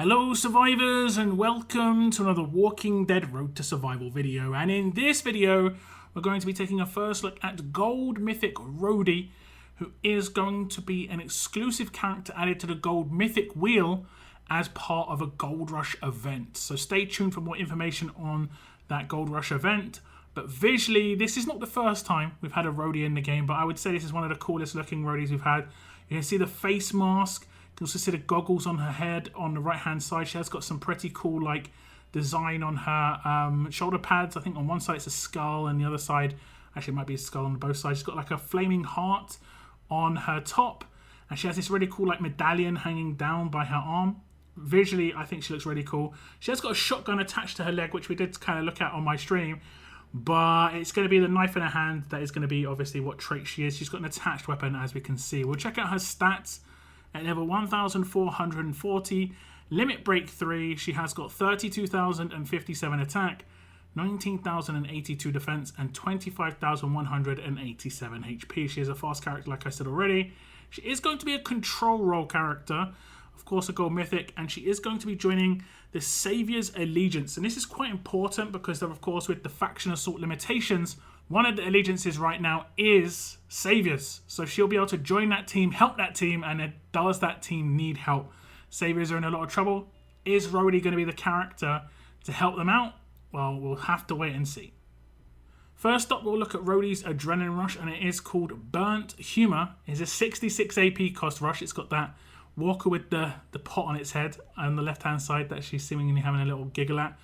Hello survivors and welcome to another Walking Dead Road to Survival video, and in this video we're going to be taking a first look at Gold Mythic Roadie, who is going to be an exclusive character added to the Gold Mythic wheel as part of a Gold Rush event. So stay tuned for more information on that Gold Rush event. But visually, this is not the first time we've had a Roadie in the game, but I would say this is one of the coolest looking Roadies we've had. You can see the face mask. You can also see the goggles on her head on the right hand side. She has got some pretty cool like design on her shoulder pads. I think on one side it's a skull and the other side actually it might be a skull on both sides. She's got like a flaming heart on her top, and she has this really cool like medallion hanging down by her arm. Visually I think she looks really cool. She has got a shotgun attached to her leg, which we did kind of look at on my stream, but it's going to be the knife in her hand that is going to be obviously what trait she is. She's got an attached weapon, as we can see. We'll check out her stats. At level 1440, limit break 3, she has got 32,057 attack, 19,082 defense, and 25,187 HP. She is a fast character, like I said already. She is going to be a control role character, of course a Gold Mythic, and she is going to be joining the Savior's Allegiance. And this is quite important because, of course, with the faction assault limitations, one of the allegiances right now is Saviors. So she'll be able to join that team, help that team, and does that team need help? Saviors are in a lot of trouble. Is Roadie going to be the character to help them out? Well, we'll have to wait and see. First up, we'll look at Roadie's Adrenaline Rush, and it is called Burnt Humor. It's a 66 AP cost rush. It's got that walker with the pot on its head on the left-hand side that she's seemingly having a little giggle at.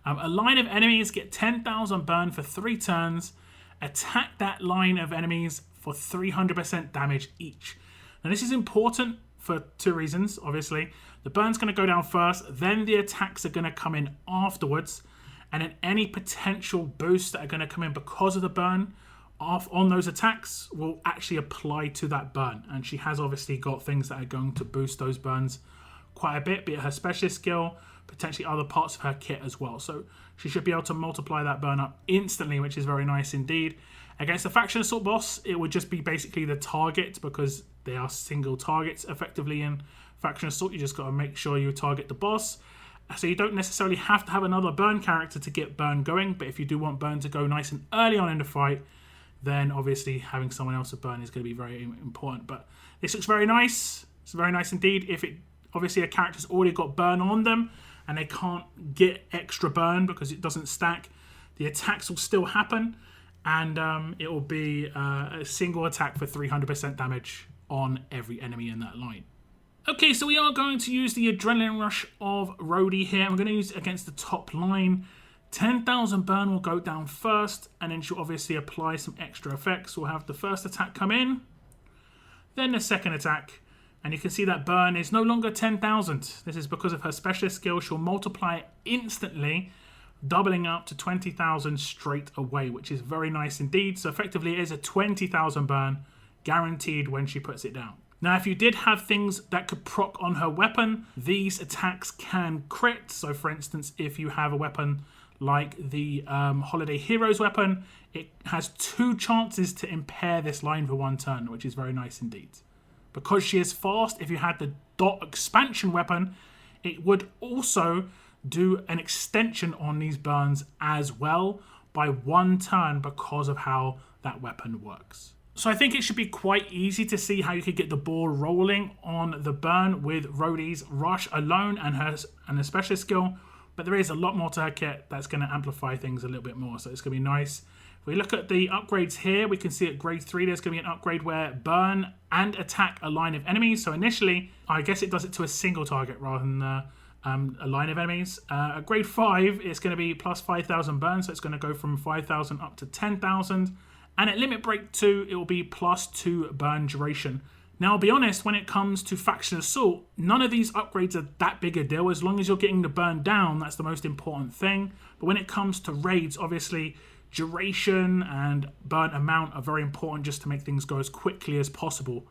A line of enemies get 10,000 burn for 3 turns. Attack that line of enemies for 300% damage each. Now this is important for 2 reasons, obviously. The burn's going to go down first, then the attacks are going to come in afterwards, and then any potential boosts that are going to come in because of the burn off on those attacks will actually apply to that burn. And she has obviously got things that are going to boost those burns quite a bit, be it her specialist skill, potentially other parts of her kit as well. So she should be able to multiply that burn up instantly, which is very nice indeed. Against the faction assault boss, it would just be basically the target, because they are single targets effectively in faction assault. You just got to make sure you target the boss. So you don't necessarily have to have another burn character to get burn going, but if you do want burn to go nice and early on in the fight, then obviously having someone else with burn is going to be very important. But this looks very nice. It's very nice indeed. If it obviously a character's already got burn on them and they can't get extra burn because it doesn't stack, the attacks will still happen, and it will be a single attack for 300% damage on every enemy in that line. Okay, so we are going to use the Adrenaline Rush of Roadie here. I'm going to use it against the top line. 10,000 burn will go down first, and then she'll obviously apply some extra effects. We'll have the first attack come in, then the second attack, and you can see that burn is no longer 10,000. This is because of her specialist skill. She'll multiply it instantly, doubling up to 20,000 straight away, which is very nice indeed. So effectively it is a 20,000 burn guaranteed when she puts it down. Now, if you did have things that could proc on her weapon, these attacks can crit. So for instance, if you have a weapon like the Holiday Heroes weapon, it has 2 chances to impair this line for 1 turn, which is very nice indeed. Because she is fast, if you had the Dot expansion weapon, it would also do an extension on these burns as well by 1 turn because of how that weapon works. So I think it should be quite easy to see how you could get the ball rolling on the burn with Roadie's Rush alone and her specialist skill. But there is a lot more to her kit that's going to amplify things a little bit more. So it's going to be nice. If we look at the upgrades here, we can see at grade 3 there's going to be an upgrade where burn and attack a line of enemies. So initially, I guess it does it to a single target rather than a line of enemies. At grade 5, it's going to be plus 5,000 burn. So it's going to go from 5,000 up to 10,000. And at limit break 2, it will be plus 2 burn duration. Now, I'll be honest, when it comes to faction assault, none of these upgrades are that big a deal. As long as you're getting the burn down, that's the most important thing. But when it comes to raids, obviously, duration and burn amount are very important just to make things go as quickly as possible.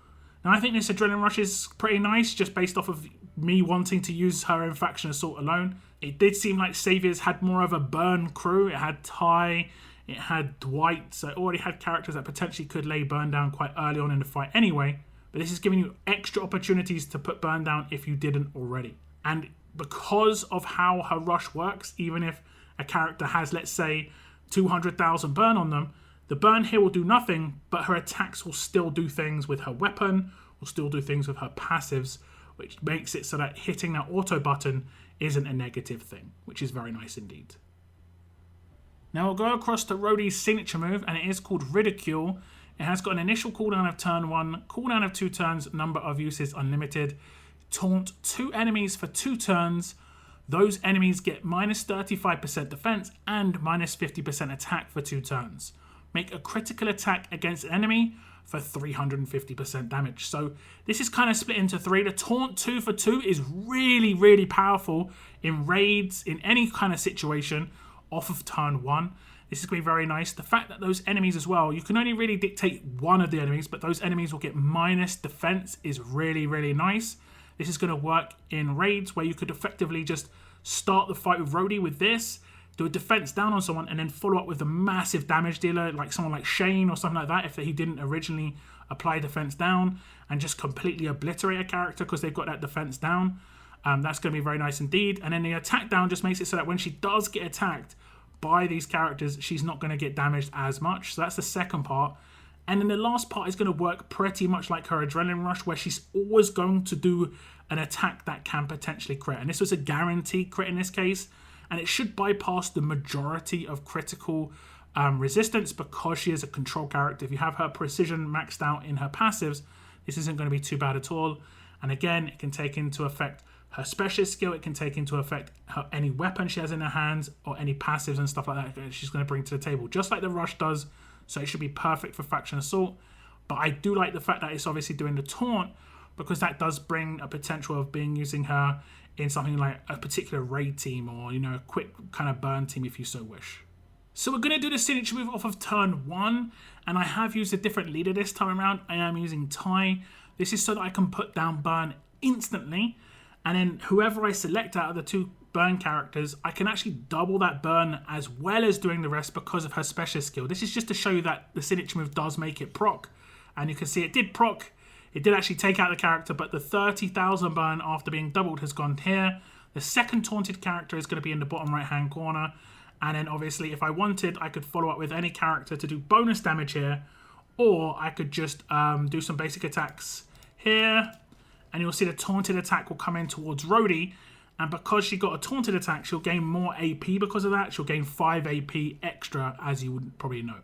Now, I think this Adrenaline Rush is pretty nice, just based off of me wanting to use her in faction assault alone. It did seem like Saviors had more of a burn crew. It had Ty, it had Dwight, so it already had characters that potentially could lay burn down quite early on in the fight anyway. But this is giving you extra opportunities to put burn down if you didn't already. And because of how her rush works, even if a character has, let's say, 200,000 burn on them, the burn here will do nothing, but her attacks will still do things with her weapon, will still do things with her passives, which makes it so that hitting that auto button isn't a negative thing, which is very nice indeed. Now we'll go across to Roadie's signature move, and it is called Ridicule. It has got an initial cooldown of turn 1, cooldown of 2 turns, number of uses unlimited. Taunt 2 enemies for 2 turns. Those enemies get minus 35% defense and minus 50% attack for 2 turns. Make a critical attack against an enemy for 350% damage. So this is kind of split into 3. The taunt 2 for 2 is really, really powerful in raids, in any kind of situation off of turn 1. This is going to be very nice. The fact that those enemies as well, you can only really dictate one of the enemies, but those enemies will get minus defense is really, really nice. This is going to work in raids where you could effectively just start the fight with Roadie with this, do a defense down on someone, and then follow up with a massive damage dealer, like someone like Shane or something like that, if he didn't originally apply defense down, and just completely obliterate a character because they've got that defense down. That's going to be very nice indeed. And then the attack down just makes it so that when she does get attacked by these characters, she's not going to get damaged as much. So that's the second part. And then the last part is going to work pretty much like her Adrenaline Rush, where she's always going to do an attack that can potentially crit. And this was a guaranteed crit in this case. And it should bypass the majority of critical resistance because she is a control character. If you have her precision maxed out in her passives, this isn't going to be too bad at all. And again, it can take into effect her specialist skill. It can take into effect any weapon she has in her hands or any passives and stuff like that she's going to bring to the table, just like the Rush does. So it should be perfect for Faction Assault. But I do like the fact that it's obviously doing the taunt, because that does bring a potential of using her in something like a particular raid team, or, you know, a quick kind of burn team if you so wish. So we're going to do the signature move off of turn 1, and I have used a different leader this time around. I am using Ty. This is so that I can put down burn instantly, and then whoever I select out of the 2 burn characters, I can actually double that burn as well as doing the rest because of her specialist skill. This is just to show you that the signature move does make it proc, and you can see it did proc. It did actually take out the character, but the 30,000 burn after being doubled has gone here. The second taunted character is going to be in the bottom right hand corner, and then obviously if I wanted, I could follow up with any character to do bonus damage here, or I could just do some basic attacks here, and you'll see the taunted attack will come in towards Roadie. And because she got a taunted attack, she'll gain more AP because of that. She'll gain 5 AP extra, as you would probably know.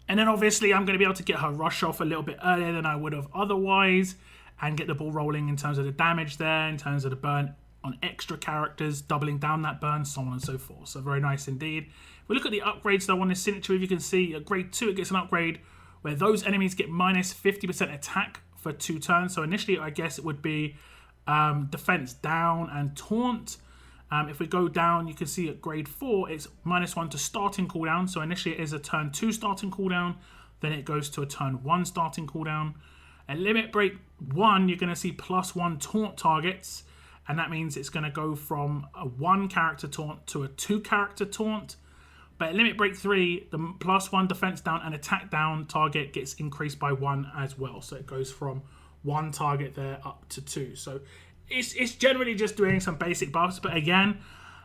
And then obviously I'm going to be able to get her rush off a little bit earlier than I would have otherwise, and get the ball rolling in terms of the damage there, in terms of the burn on extra characters, doubling down that burn, so on and so forth. So very nice indeed. If we look at the upgrades though on this signature, if you can see at grade 2 it gets an upgrade where those enemies get minus 50% attack for 2 turns. So initially I guess it would be defense down and taunt. If we go down, you can see at grade 4 it's -1 to starting cooldown. So initially it is a turn 2 starting cooldown, then it goes to a turn 1 starting cooldown. At limit break 1 you're going to see +1 taunt targets, and that means it's going to go from a 1 character taunt to a 2 character taunt. But at limit break 3, the +1 defense down and attack down target gets increased by 1 as well. So it goes from 1 target there up to 2. So it's generally just doing some basic buffs. But again,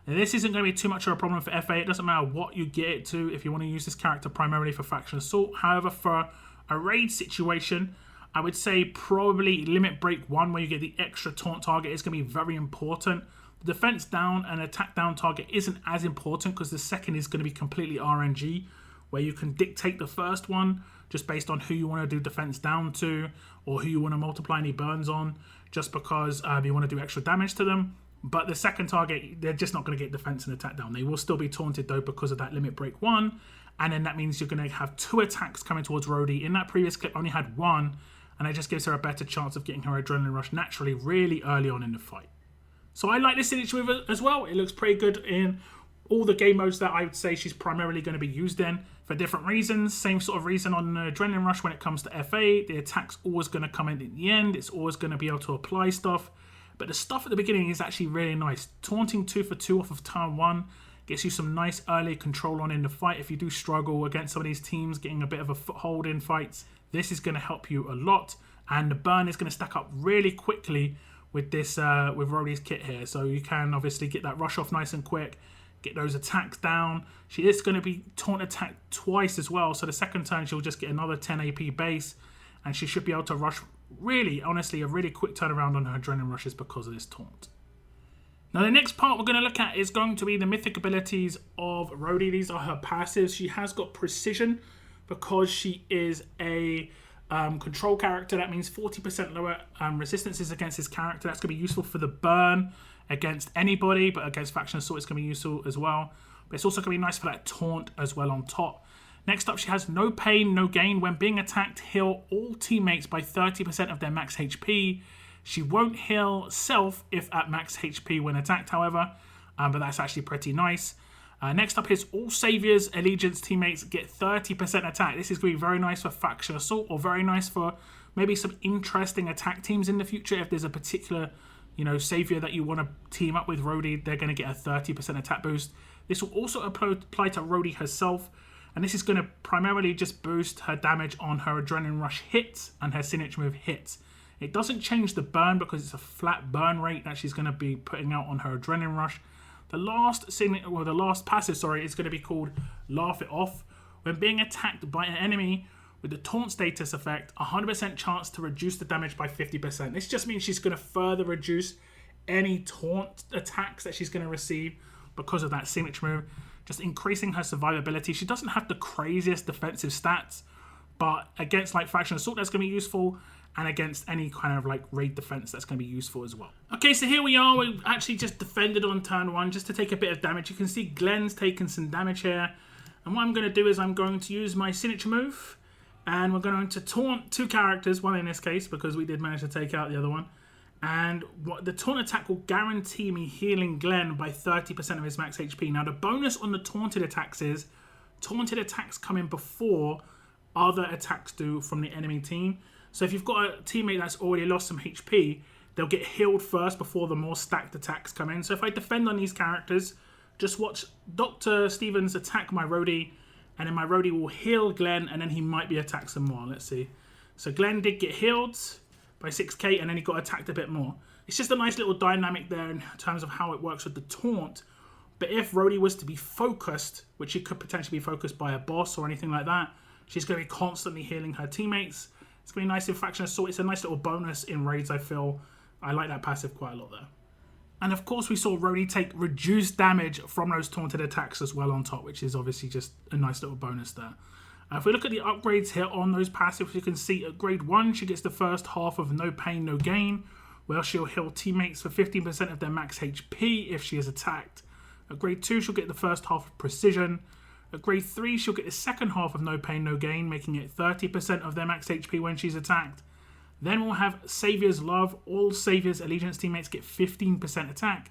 this isn't going to be too much of a problem for FA. It doesn't matter what you get it to if you want to use this character primarily for Faction Assault. However, for a raid situation, I would say probably limit break 1 where you get the extra taunt target is going to be very important. The defense down and attack down target isn't as important because the second is going to be completely RNG, where you can dictate the first one just based on who you want to do defense down to, or who you want to multiply any burns on, just because you want to do extra damage to them. But the second target, they're just not going to get defense and attack down. They will still be taunted though because of that limit break 1, and then that means you're going to have 2 attacks coming towards Roadie. In that previous clip, only had 1, and it just gives her a better chance of getting her adrenaline rush naturally really early on in the fight. So I like this signature move as well. It looks pretty good in all the game modes that I would say she's primarily going to be used in for different reasons. Same sort of reason on Adrenaline Rush when it comes to FA. The attack's always going to come in at the end. It's always going to be able to apply stuff. But the stuff at the beginning is actually really nice. Taunting 2 for 2 off of turn 1 gets you some nice early control on in the fight. If you do struggle against some of these teams, getting a bit of a foothold in fights, this is going to help you a lot. And the burn is going to stack up really quickly with this with Roadie's kit here. So you can obviously get that rush off nice and quick, get those attacks down. She is going to be taunt attacked twice as well. So the second turn she'll just get another 10 AP base, and she should be able to rush really, honestly, a really quick turnaround on her adrenaline rushes because of this taunt. Now the next part we're going to look at is going to be the mythic abilities of Roadie. These are her passives. She has got precision because she is a control character. That means 40% lower resistances against this character. That's going to be useful for the burn against anybody, but against Faction Assault it's going to be useful as well. But it's also going to be nice for that taunt as well on top. Next up, she has no pain, no gain. When being attacked, heal all teammates by 30% of their max HP. She won't heal self if at max HP when attacked, however, but that's actually pretty nice. Next up is all Savior's Allegiance teammates get 30% attack. This is going to be very nice for Faction Assault, or very nice for maybe some interesting attack teams in the future. If there's a particular, Savior that you want to team up with Roadie, they're going to get a 30% attack boost. This will also apply to Roadie herself, and this is going to primarily just boost her damage on her Adrenaline Rush hits and her signature move hits. It doesn't change the burn because it's a flat burn rate that she's going to be putting out on her Adrenaline Rush. The last passive, is going to be called Laugh It Off. When being attacked by an enemy with the taunt status effect, 100% chance to reduce the damage by 50%. This just means she's going to further reduce any taunt attacks that she's going to receive because of that signature move, just increasing her survivability. She doesn't have the craziest defensive stats, but against like Faction Assault, that's going to be useful, and against any kind of like raid defense, that's going to be useful as well. Okay, so here we are. We've actually just defended on turn 1 just to take a bit of damage. You can see Glenn's taken some damage here, and what I'm going to do is I'm going to use my signature move, and we're going to taunt 2 characters, one in this case because we did manage to take out the other one. And the taunt attack will guarantee me healing Glenn by 30% of his max HP. Now the bonus on the taunted attacks is taunted attacks come in before other attacks do from the enemy team. So if you've got a teammate that's already lost some HP, they'll get healed first before the more stacked attacks come in. So if I defend on these characters, just watch Dr. Stevens attack my Roadie, and then my Roadie will heal Glenn, and then he might be attacked some more. Let's see. So Glenn did get healed by 6k, and then he got attacked a bit more. It's just a nice little dynamic there in terms of how it works with the taunt. But if Roadie was to be focused, which she could potentially be focused by a boss or anything like that, she's going to be constantly healing her teammates. It's going to be nice in Faction Assault. It's a nice little bonus in raids, I feel. I like that passive quite a lot there. And of course, we saw Roadie take reduced damage from those taunted attacks as well on top, which is obviously just a nice little bonus there. If we look at the upgrades here on those passives, you can see at grade 1, she gets the first half of No Pain, No Gain, where she'll heal teammates for 15% of their max HP if she is attacked. At grade 2, she'll get the first half of Precision. At grade 3, she'll get the second half of No Pain, No Gain, making it 30% of their max HP when she's attacked. Then we'll have Savior's Love. All Savior's Allegiance teammates get 15% attack.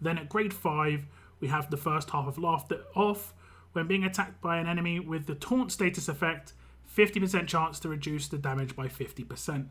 Then at grade 5, we have the first half of Laugh It Off. When being attacked by an enemy with the taunt status effect, 50% chance to reduce the damage by 50%.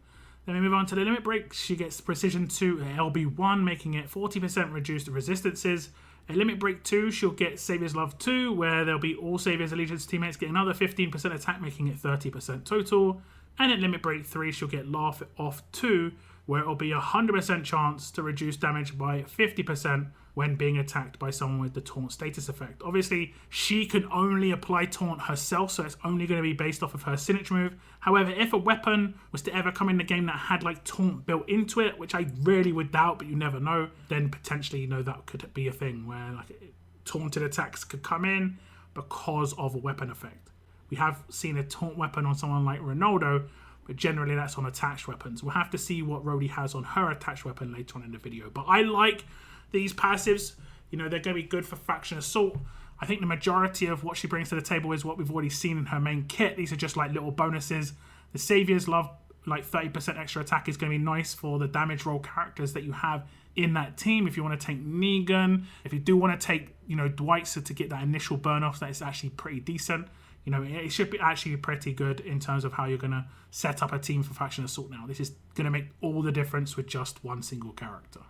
Then we move on to the Limit Break. She gets Precision 2 at LB1, making it 40% reduced resistances. At Limit Break 2, she'll get Savior's Love 2, where there'll be all Savior's Allegiance teammates get another 15% attack, making it 30% total. And at Limit Break 3, she'll get Laugh It Off 2, where it'll be a 100% chance to reduce damage by 50% when being attacked by someone with the taunt status effect. Obviously, she can only apply taunt herself, so it's only going to be based off of her signature move. However, if a weapon was to ever come in the game that had like taunt built into it, which I really would doubt, but you never know, then potentially, that could be a thing where like taunted attacks could come in because of a weapon effect. We have seen a taunt weapon on someone like Ronaldo, but generally that's on attached weapons. We'll have to see what Roadie has on her attached weapon later on in the video. But I like these passives. They're going to be good for Faction Assault. I think the majority of what she brings to the table is what we've already seen in her main kit. These are just like little bonuses. The Savior's Love, like 30% extra attack, is going to be nice for the damage roll characters that you have in that team. If you want to take Negan, if you do want to take, Dwight, so to get that initial burn off, that is actually pretty decent. It should be actually pretty good in terms of how you're going to set up a team for Faction Assault now. This is going to make all the difference with just one single character.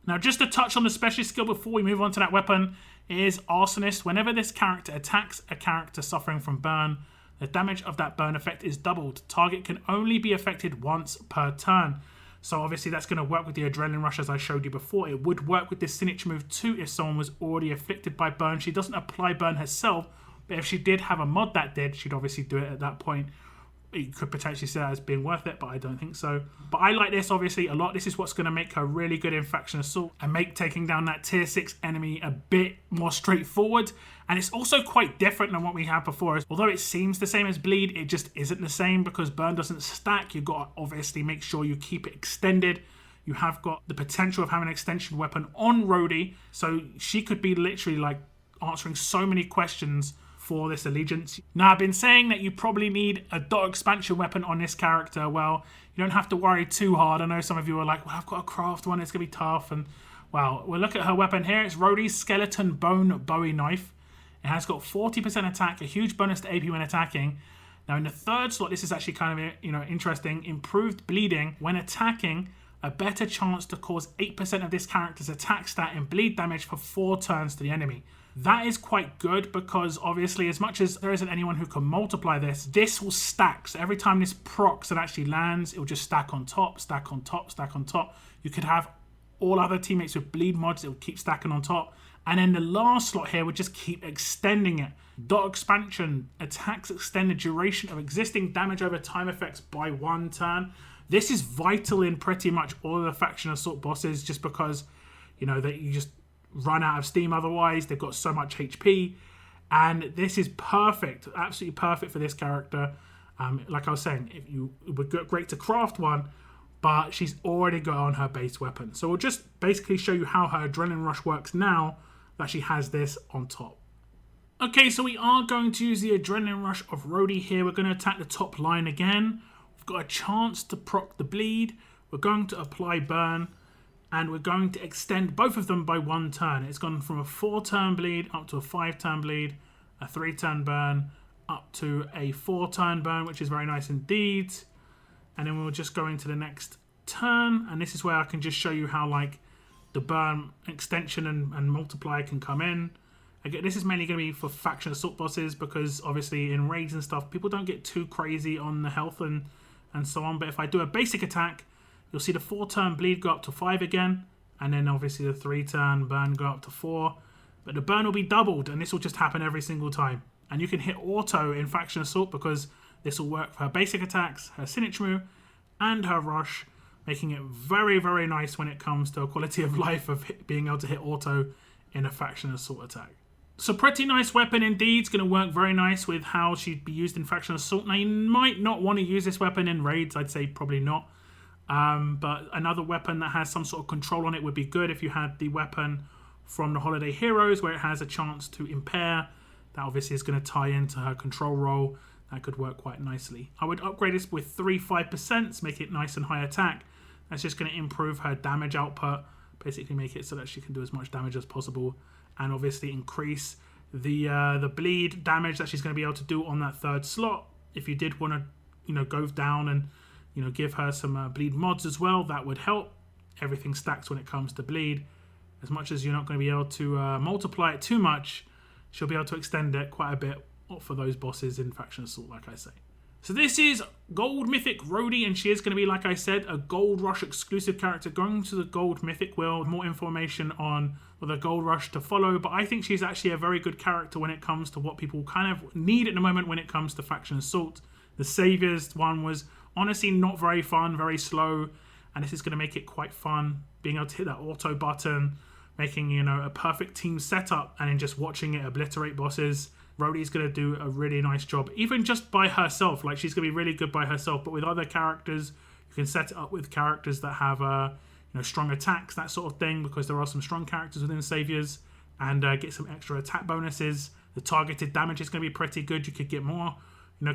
Now, just to touch on the specialist skill before we move on to that weapon is Arsonist. Whenever this character attacks a character suffering from burn, the damage of that burn effect is doubled. Target can only be affected once per turn. So obviously that's going to work with the Adrenaline Rush as I showed you before. It would work with this signature move too if someone was already afflicted by burn. She doesn't apply burn herself, but if she did have a mod that did, she'd obviously do it at that point. You could potentially see that as being worth it, but I don't think so. But I like this obviously a lot. This is what's going to make her really good in Faction Assault and make taking down that tier 6 enemy a bit more straightforward. And it's also quite different than what we had before. Although it seems the same as Bleed, it just isn't the same because burn doesn't stack. You've got to obviously make sure you keep it extended. You have got the potential of having an extension weapon on Roadie, so she could be literally like answering so many questions for this allegiance. Now, I've been saying that you probably need a dot expansion weapon on this character. Well, you don't have to worry too hard. I know some of you are like, well, I've got to craft one, it's going to be tough. And well, we'll look at her weapon here. It's Roadie's Skeleton Bone Bowie Knife. It has got 40% attack, a huge bonus to AP when attacking. Now, in the third slot, this is actually kind of, interesting. Improved bleeding. When attacking, a better chance to cause 8% of this character's attack stat and bleed damage for 4 turns to the enemy. That is quite good because obviously as much as there isn't anyone who can multiply this, this will stack. So every time this procs and actually lands, it will just stack on top, stack on top, stack on top. You could have all other teammates with bleed mods, it will keep stacking on top. And then the last slot here would just keep extending it. Dot expansion, attacks extend the duration of existing damage over time effects by 1 turn. This is vital in pretty much all of the Faction Assault bosses just because, that you just run out of steam otherwise. They've got so much HP. And this is perfect, absolutely perfect for this character. Like I was saying, it would be great to craft one, but she's already got on her base weapon. So we'll just basically show you how her Adrenaline Rush works now that she has this on top. Okay, so we are going to use the Adrenaline Rush of Roadie here. We're going to attack the top line again. We've got a chance to proc the bleed. We're going to apply burn. And we're going to extend both of them by 1 turn. It's gone from a 4-turn bleed up to a 5-turn bleed, a 3-turn burn, up to a 4-turn burn, which is very nice indeed. And then we'll just go into the next turn. And this is where I can just show you how like the burn extension and multiplier can come in. Again, this is mainly going to be for Faction Assault bosses because obviously in raids and stuff, people don't get too crazy on the health and so on. But if I do a basic attack, you'll see the 4-turn bleed go up to 5 again. And then obviously the 3-turn burn go up to 4. But the burn will be doubled and this will just happen every single time. And you can hit auto in Faction Assault because this will work for her basic attacks, her signature move, and her rush, making it very, very nice when it comes to a quality of life of being able to hit auto in a Faction Assault attack. So pretty nice weapon indeed. It's going to work very nice with how she'd be used in Faction Assault. Now you might not want to use this weapon in raids. I'd say probably not. But another weapon that has some sort of control on it would be good if you had the weapon from the Holiday Heroes where it has a chance to impair. That obviously is going to tie into her control role. That could work quite nicely. I would upgrade this with 3-5% to make it nice and high attack. That's just going to improve her damage output. Basically make it so that she can do as much damage as possible. And obviously increase the bleed damage that she's going to be able to do on that 3rd slot. If you did want to, go down and, give her some bleed mods as well, that would help. Everything stacks when it comes to bleed. As much as you're not going to be able to multiply it too much, she'll be able to extend it quite a bit for those bosses in Faction Assault, like I say. So this is Gold Mythic Roadie, and she is going to be, like I said, a Gold Rush exclusive character. Going to the Gold Mythic will more information on the Gold Rush to follow, but I think she's actually a very good character when it comes to what people kind of need at the moment when it comes to Faction Assault. The Saviors one was honestly not very fun, very slow, and this is going to make it quite fun, being able to hit that auto button, making, a perfect team setup, and then just watching it obliterate bosses. Roadie's going to do a really nice job, even just by herself. Like, she's going to be really good by herself, but with other characters, you can set it up with characters that have, strong attacks, that sort of thing, because there are some strong characters within Saviors, and get some extra attack bonuses. The targeted damage is going to be pretty good. You could get more,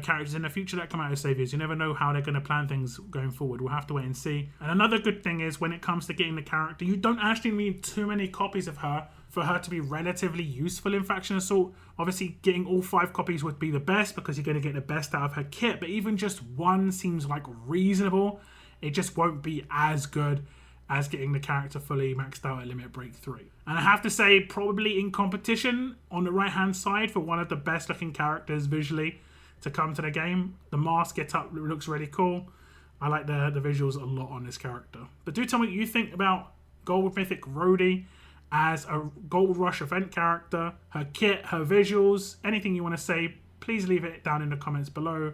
characters in the future that come out of Saviors. You never know how they're going to plan things going forward. We'll have to wait and see. And another good thing is when it comes to getting the character, you don't actually need too many copies of her for her to be relatively useful in Faction Assault. Obviously, getting all 5 copies would be the best because you're going to get the best out of her kit, but even just 1 seems like reasonable. It just won't be as good as getting the character fully maxed out at Limit Break 3. And I have to say, probably in competition, on the right-hand side, for one of the best-looking characters visually to come to the game. The mask get up looks really cool. I like the visuals a lot on this character. But do tell me what you think about Gold Mythic Roadie as a Gold Rush event character, her kit, her visuals, anything you want to say, please leave it down in the comments below.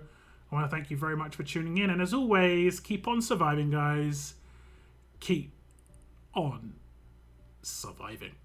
I want to thank you very much for tuning in. And as always, keep on surviving, guys. Keep on surviving.